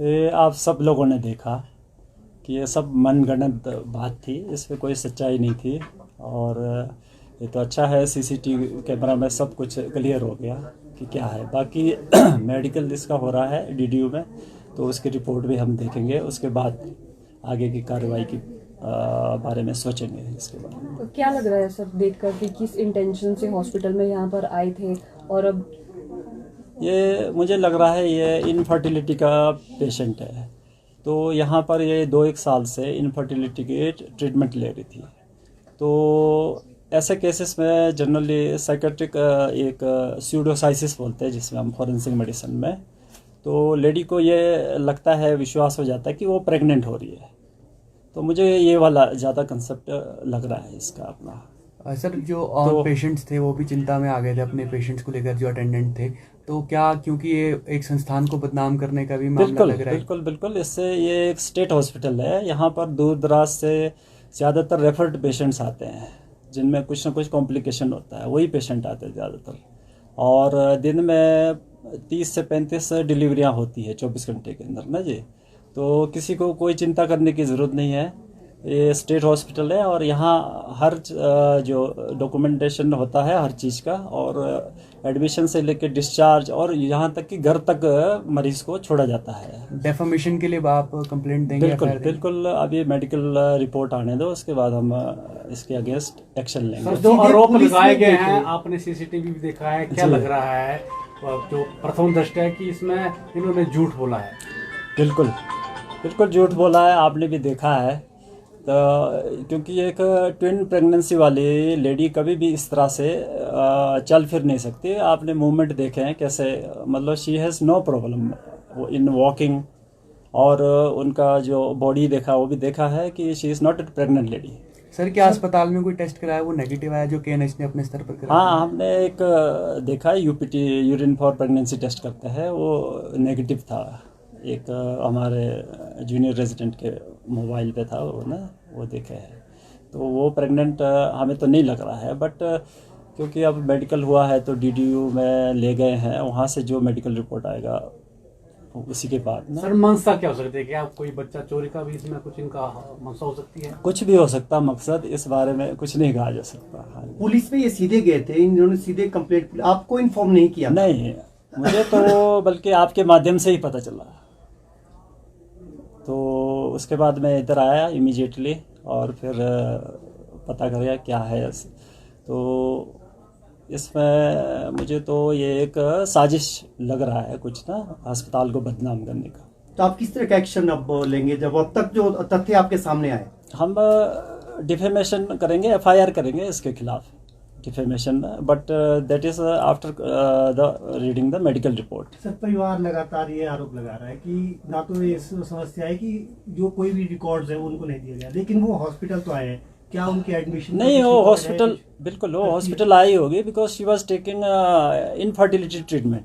ये आप सब लोगों ने देखा कि ये सब मनगढ़ंत बात थी, इसमें कोई सच्चाई नहीं थी। और ये तो अच्छा है सीसीटीवी कैमरा में सब कुछ क्लियर हो गया कि क्या है। बाकी मेडिकल जिसका हो रहा है डीडीयू में, तो उसकी रिपोर्ट भी हम देखेंगे, उसके बाद आगे की कार्रवाई की बारे में सोचेंगे इसके बारे में। तो क्या लग रहा है सर देखकर कि किस इंटेंशन से हॉस्पिटल में यहाँ पर आए थे और अब ये मुझे लग रहा है ये इनफर्टिलिटी का पेशेंट है, तो यहाँ पर ये 2-1 साल से इनफर्टिलिटी की ट्रीटमेंट ले रही थी। तो ऐसे केसेस में जनरली साइकेट्रिक एक स्यूडोसाइसिस बोलते हैं जिसमें हम फॉरेंसिक मेडिसिन में, तो लेडी को ये लगता है, विश्वास हो जाता है कि वो प्रेग्नेंट हो रही है। तो मुझे ये वाला ज़्यादा कंसेप्ट लग रहा है इसका अपना। सर जो और पेशेंट्स थे वो भी चिंता में आ गए थे अपने पेशेंट्स को लेकर, जो अटेंडेंट थे, तो क्या क्योंकि ये एक संस्थान को बदनाम करने का भी मामला लग रहा है? बिल्कुल इससे ये एक स्टेट हॉस्पिटल है, यहाँ पर दूर दराज से ज़्यादातर रेफर्ड पेशेंट्स आते हैं जिनमें कुछ ना कुछ कॉम्प्लिकेशन होता है, वही पेशेंट आते हैं ज़्यादातर। और दिन में 30 से 35 डिलीवरियाँ होती है 24 घंटे के अंदर ना जी। तो किसी को कोई चिंता करने की ज़रूरत नहीं है, ये स्टेट हॉस्पिटल है और यहाँ हर जो डॉक्यूमेंटेशन होता है हर चीज़ का, और एडमिशन से लेकर डिस्चार्ज और यहाँ तक कि घर तक मरीज़ को छोड़ा जाता है। डेफामेशन के लिए आप कंप्लेंट देंगे? बिल्कुल अभी मेडिकल रिपोर्ट आने दो, उसके बाद हम इसके अगेंस्ट एक्शन लेंगे। जो आरोप लगाए गए हैं, आपने सीसीटीवी भी देखा है, क्या लग रहा है जो प्रथम दृष्टया है कि इसमें इन्होंने झूठ बोला है? बिल्कुल झूठ बोला है, आपने भी देखा है। तो क्योंकि एक ट्विन प्रेगनेंसी वाली लेडी कभी भी इस तरह से चल फिर नहीं सकती। आपने मूवमेंट देखे हैं कैसे, मतलब she has no problem in walking, और उनका जो बॉडी देखा वो भी देखा है कि she is not a pregnant lady. Sir क्या अस्पताल में कोई टेस्ट कराया, वो नेगेटिव आया जो केएनएच ने अपने स्तर पर कराया? हाँ, हमने एक देखा है, UPT urine for pregnancy test करते हैं, वो नेगेटिव था। एक हमारे जूनियर रेजिडेंट के मोबाइल पे था वो ना, वो देखे है। तो वो प्रेग्नेंट हमें तो नहीं लग रहा है, बट क्योंकि अब मेडिकल हुआ है तो डीडीयू में ले गए हैं, वहाँ से जो मेडिकल रिपोर्ट आएगा उसी के बाद ना। सर मंशा क्या हो सकती है? क्या कोई बच्चा चोरी का भी इसमें कुछ इनका मंशा हो सकती है? कुछ भी हो सकता, मकसद इस बारे में कुछ नहीं कहा जा सकता। हाँ, पुलिस में ये सीधे गए थे, इन्होंने सीधे कंप्लेंट आपको इन्फॉर्म नहीं किया? नहीं, मुझे तो बल्कि आपके माध्यम से ही पता चला। तो उसके बाद मैं इधर आया इमीडिएटली और फिर पता करा क्या है। तो इसमें मुझे तो ये एक साजिश लग रहा है कुछ ना, अस्पताल को बदनाम करने का। तो आप किस तरह का एक्शन अब लेंगे जब अब तक जो तथ्य आपके सामने आए? हम डिफेमेशन करेंगे, एफआईआर करेंगे इसके खिलाफ, defamation, but that is after the reading the medical report. Sir परिवार लगातार ये आरोप लगा रहा है कि ना तो ये समस्या है कि जो कोई भी रिकॉर्ड्स है उनको नहीं दिया गया, लेकिन वो हॉस्पिटल तो आए हैं, क्या उनकी एडमिशन नहीं, वो हॉस्पिटल बिल्कुल वो हॉस्पिटल आई होगी because she was taking infertility treatment.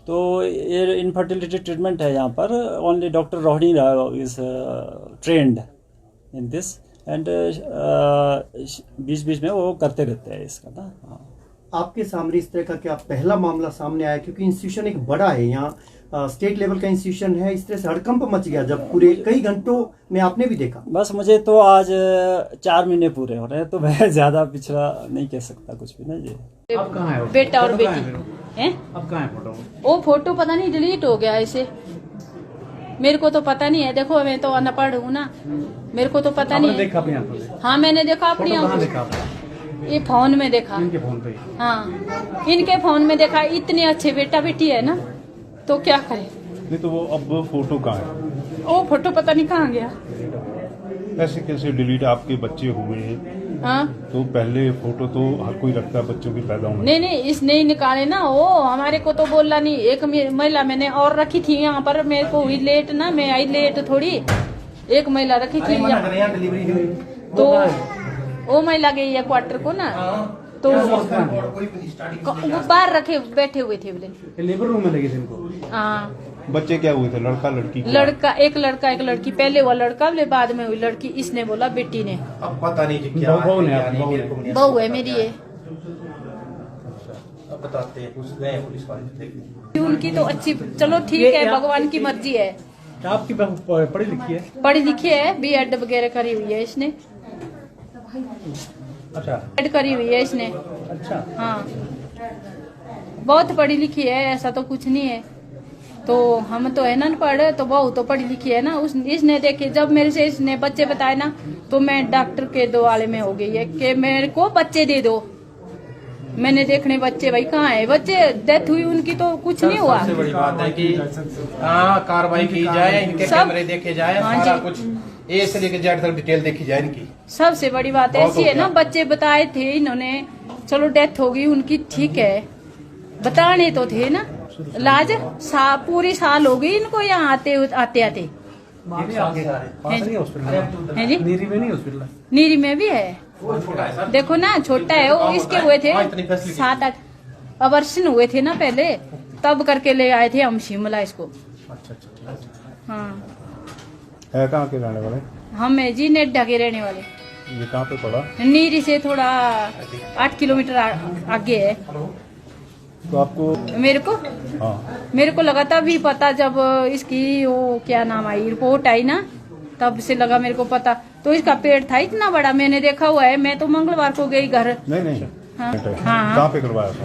तो ये इनफर्टिलिटी ट्रीटमेंट है यहाँ पर, only doctor Rohini is trained in this, and बीच बीच में वो करते रहते हैं इसका ना। हाँ, आपके सामने इस तरह का क्या पहला मामला सामने आया? क्योंकि इंस्टीट्यूशन एक बड़ा है, यहाँ स्टेट लेवल का इंस्टीट्यूशन है, इस तरह से हड़कंप मच गया जब पूरे कई घंटों में आपने भी देखा। बस मुझे तो आज 4 महीने पूरे हो रहे हैं, तो मैं ज़्यादा पिछड़ा नहीं कह सकता कुछ भी ना जी। अब कहाँ है बेटा और बेटी हैं? अब कहाँ है फोटो? वो फोटो पता नहीं डिलीट हो गया ऐसे, मेरे को तो पता नहीं है। देखो मैं तो अनपढ़ हूँ ना, मेरे को तो पता नहीं है। देखा अपनी आंखों से? हाँ मैंने देखा अपनी फोटो कहाँ आंखों देखा आपने? से, ये फोन में देखा। इनके फोन पे? हाँ इनके फोन में देखा। इतने अच्छे बेटा बेटी है ना, तो क्या करे। नहीं तो वो अब फोटो कहाँ है? वो फोटो पता नहीं कहाँ गया। ऐसे कैसे डिलीट? आपके बच्चे हुए हैं हाँ तो पहले फोटो तो हर कोई रखता है बच्चों की पैदा होने। नहीं इसने ही निकाले ना, वो हमारे को तो बोला नहीं। एक महिला मैंने और रखी थी यहाँ पर, मेरे को हुई लेट ना, मैं आई लेट थोड़ी। एक महिला रखी थी यहाँ, तो वो महिला गई है क्वार्टर को ना, तो वो बाहर रखे बैठे हुए थे बोले। लेबर रूम में लगे थे इनको? हाँ बच्चे क्या हुए थे? लड़का लड़की? लड़का एक लड़की, पहले वो लड़का बोले, बाद में हुई लड़की। इसने बोला बेटी ने। अब पता नहीं क्या बहू है मेरी ये। अब बताते हैं, गए पुलिस वाले। उनकी तो अच्छी, चलो ठीक है, भगवान की मर्जी है। आपकी बहू पढ़ी लिखी है? पढ़ी लिखी है, B.Ed वगैरह करी हुई है इसने। अच्छा, B.Ed करी हुई है इसने। अच्छा। हाँ, बहुत पढ़ी लिखी है, ऐसा तो कुछ नहीं है। तो हम तो है ना अनपढ़, तो बहू तो पढ़ी लिखी है ना। इसने देखे, जब मेरे से इसने बच्चे बताए ना, तो मैं डॉक्टर के दुआले में हो गई है कि मेरे को बच्चे दे दो। मैंने देखने बच्चे, भाई कहाँ है बच्चे? डेथ हुई उनकी तो कुछ नहीं हुआ। सबसे बड़ी बात है कि हाँ कार्रवाई की जाए, इनके कैमरे देखे जाए, हाँ सारा जी। कुछ ए से लेकर जेड तक डिटेल देखी जाए इनकी। सबसे बड़ी बात ऐसी है ना, बच्चे बताए थे इन्होंने, चलो डेथ हो गई उनकी, ठीक है, बताने तो थे ना। लाज पूरी साल हो गई इनको यहाँ आते आते। है जी, नीरी में नहीं हॉस्पिटल? नीरी में भी है। देखो ना, छोटा है वो, इसके हुए थे 7-8 अवर्षन हुए थे ना पहले, तब करके ले आए थे हम शिमला इसको। हाँ, है कहाँ के रहने वाले? हम है जी नेड्डा के रहने वाले। ये कहाँ पे पड़ा? नीरी से थोड़ा 8 किलोमीटर आगे है। तो आपको मेरे को लगा था भी पता, जब इसकी वो क्या नाम आई, रिपोर्ट आई ना, तब से लगा मेरे को पता। तो इसका पेट था इतना बड़ा, मैंने देखा हुआ है। मैं तो मंगलवार को गई घर। नहीं हाँ, हाँ। कहाँ पे करवाया था?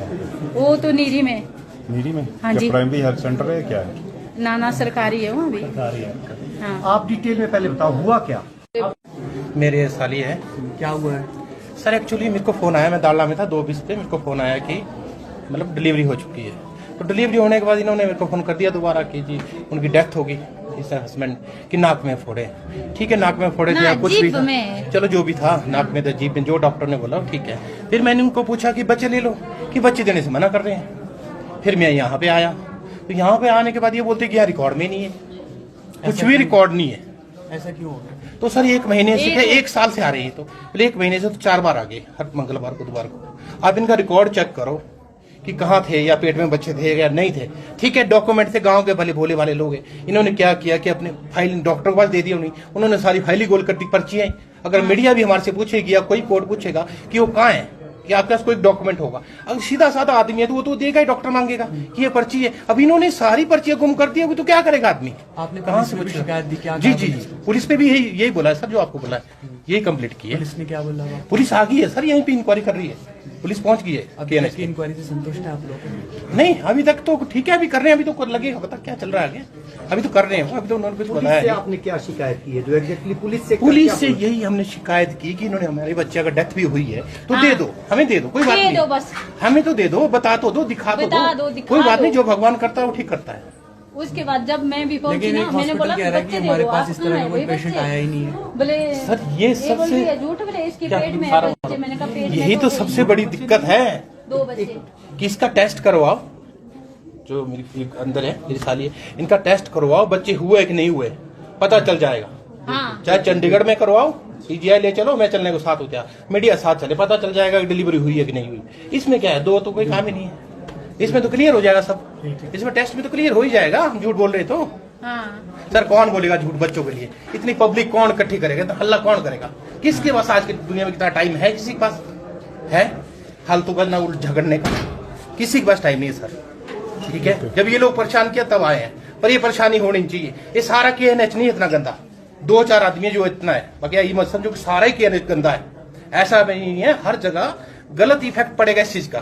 वो तो नीरी में। नीरी में? हाँ जी। प्राइमरी हेल्थ सेंटर है क्या है? नाना सरकारी है वहाँ भी। हाँ। आप डिटेल में पहले बताओ हुआ क्या? मेरे साली है। क्या हुआ है सर एक्चुअली मेरे को फोन आया, मैं दालना में था 2:20 पे, मेरे को फोन आया कि मतलब डिलीवरी हो चुकी है। तो डिलीवरी होने के बाद इन्होंने मेरे को फोन कर दिया दोबारा कि जी उनकी डेथ होगी, इस हस्बैंड की नाक में फोड़े। ठीक है, नाक में फोड़े थे या कुछ भी था, चलो जो भी था, नाक में था, जीभ में, जो डॉक्टर ने बोला ठीक है। फिर मैंने उनको पूछा कि बच्चे ले लो, कि बच्चे देने से मना कर रहे हैं। फिर मैं यहाँ पे आया, तो यहाँ पे आने के बाद ये बोलते कि यहाँ रिकॉर्ड में नहीं है, कुछ भी रिकॉर्ड नहीं है। ऐसा क्यों हो गया? तो सर 1 महीने से, 1 साल से आ रही है, तो 1 महीने से तो 4 बार आ गए, हर मंगलवार को, बुधवार को। आप इनका रिकॉर्ड चेक करो कि कहाँ थे, या पेट में बच्चे थे या नहीं थे। ठीक है, डॉक्यूमेंट थे, गांव के भले भोले वाले लोग हैं। इन्होंने क्या किया कि अपने फाइल डॉक्टर के पास दे दी, उन्होंने सारी फाइल ही गोल कर दी, पर्ची है। अगर मीडिया भी हमारे से पूछेगी या कोई कोर्ट पूछेगा कि वो कहाँ है, कि आपके पास कोई डॉक्यूमेंट होगा, अगर सीधा साधा आदमी है तो वो तो देगा ही, डॉक्टर मांगेगा कि ये पर्ची है। अब इन्होंने सारी पर्चियां गुम कर दी, अभी तो क्या करेगा आदमी? आपने कहाँ पुलिस से में भी पूछेगा? शिकायत दी? क्या जी जी जी, पुलिस ने भी यही बोला है सर, जो आपको बोला है, यही कंप्लीट की है। पुलिस ने क्या बोला? पुलिस आ गई है सर, यहीं पे इंक्वायरी कर रही है, पुलिस पहुंच गई है। अभी तक की इंक्वायरी से संतुष्ट है आप लोग? नहीं, अभी तक तो ठीक है, अभी कर रहे हैं, अभी तो लगेगा पता क्या चल रहा है आगे। अभी तो कर रहे हैं, अभी तो उन्होंने कुछ बताया पुलिस से है। आपने क्या शिकायत की है? जो एग्जैक्टली पुलिस से यही हमने शिकायत की कि इन्होंने हमारे बच्चे अगर डेथ भी हुई है तो दे दो, हमें दे दो, कोई बात नहीं, बस हमें तो दे दो, बता तो दो, दिखा तो दो, कोई बात नहीं, जो भगवान करता है वो ठीक करता है। उसके बाद जब मैं भी पहुंची लेकिन ना, एक मैंने बोला हॉस्पिटल कह रहा है कि बच्चे दे हमारे दो, पास आप इस कहाँ तरह है? का कोई वही पेशेंट बच्चे। आया ही नहीं है। बोले सर ये बोल रही सबसे, है, झूठ बोले, इसके क्या पेट में है सारा बच्चे। मैंने कहा पेट में यही तो सबसे बड़ी दिक्कत है 2 बच्चे। कि इसका टेस्ट करवाओ, जो मेरी अंदर है, मेरी साली है, इनका टेस्ट करवाओ, बच्चे हुए कि नहीं हुए पता चल जाएगा। हाँ, चाहे चंडीगढ़ में करवाओ, पीजीआई ले चलो, मैं चलने को साथ हो गया, मीडिया साथ चले, पता चल जाएगा कि डिलीवरी हुई है कि नहीं हुई। इसमें क्या है, 2 तो कोई काम ही नहीं है, इसमें तो क्लियर हो जाएगा सब, इसमें टेस्ट में तो क्लियर हो ही जाएगा। हम झूठ बोल रहे तो हाँ। सर कौन बोलेगा झूठ बच्चों के लिए? इतनी पब्लिक कौन इकट्ठी करेगा, तो हल्ला कौन करेगा? किसके पास आज की दुनिया में कितना टाइम है? किसी के पास है फालतू का ना झगड़ने का? किसी के पास टाइम नहीं है सर। ठीक है, जब ये लोग परेशान किया तब आए हैं, पर ये परेशानी होनी चाहिए। ये सारा KNH नहीं इतना गंदा, 2-4 आदमी जो इतना है, बाकी ये मत समझो कि सारा ही KNH गंदा है, ऐसा नहीं है। हर जगह गलत इफेक्ट पड़ेगा इस चीज का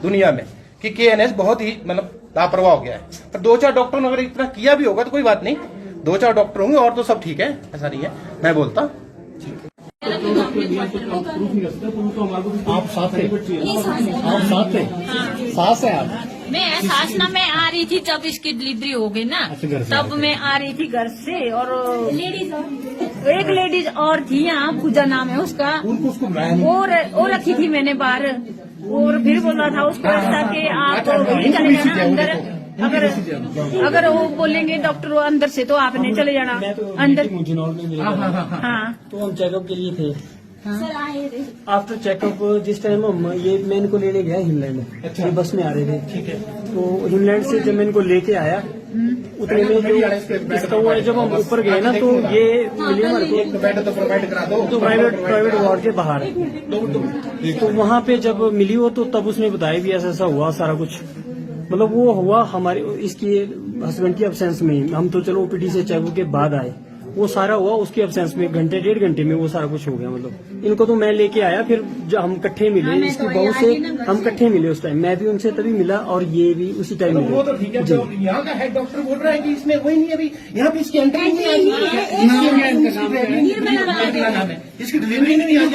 दुनिया में, कि KNH बहुत ही मतलब लापरवाह हो गया है। पर 2-4 डॉक्टरों ने अगर इतना किया भी होगा तो कोई बात नहीं, 2-4 डॉक्टर होंगे और तो सब ठीक है, ऐसा नहीं है, मैं बोलता। आप साथ है? आप साथ है? सास है आप? मैं सास ना, मैं आ रही थी जब इसकी डिलीवरी हो गई ना, तब मैं आ रही थी घर से, और एक लेडीज और थी यहाँ, पूजा नाम है उसका, वो रखी थी मैंने बाहर, और फिर बोला था उसको ऐसा कि आप चले जाना अंदर, अगर वो बोलेंगे डॉक्टर अंदर से तो आपने चले जाना अंदर। हाँ, तो हम चेकअप के लिए थे। सर आए थे। आफ्टर चेकअप जिस टाइम हम मैं इनको लेने गया हिमलैंड, ये बस में आ रहे थे। ठीक है, तो हिमलैंड से जब मैं इनको लेके आया, उतने में जो इसका हुआ है, जब हम ऊपर गए ना, तो ये मिले हमारे को तो प्राइवेट वार्ड के बाहर। तो वहाँ पे जब मिली वो, तो तब उसने बताया भी ऐसा ऐसा हुआ सारा कुछ। मतलब वो हुआ हमारे इसकी हस्बैंड की अब्सेंस में ही। हम तो चलो ओपीडी से चेक के बाद आए, वो सारा हुआ उसकी अब्सेंस में, घंटे 1.5 घंटे में वो सारा कुछ हो गया। मतलब इनको तो मैं लेके आया, फिर जब हम इकट्ठे मिले, इसकी बहू से हम इकट्ठे मिले उस टाइम, मैं भी उनसे तभी मिला और ये भी उसी टाइम मिले। वो तो ठीक है, जो यहाँ का हेड डॉक्टर बोल रहा है कि इसमें वही नहीं, अभी यहाँ पे इसकी एंट्री नहीं आई, इसकी डिलीवरी नहीं आई,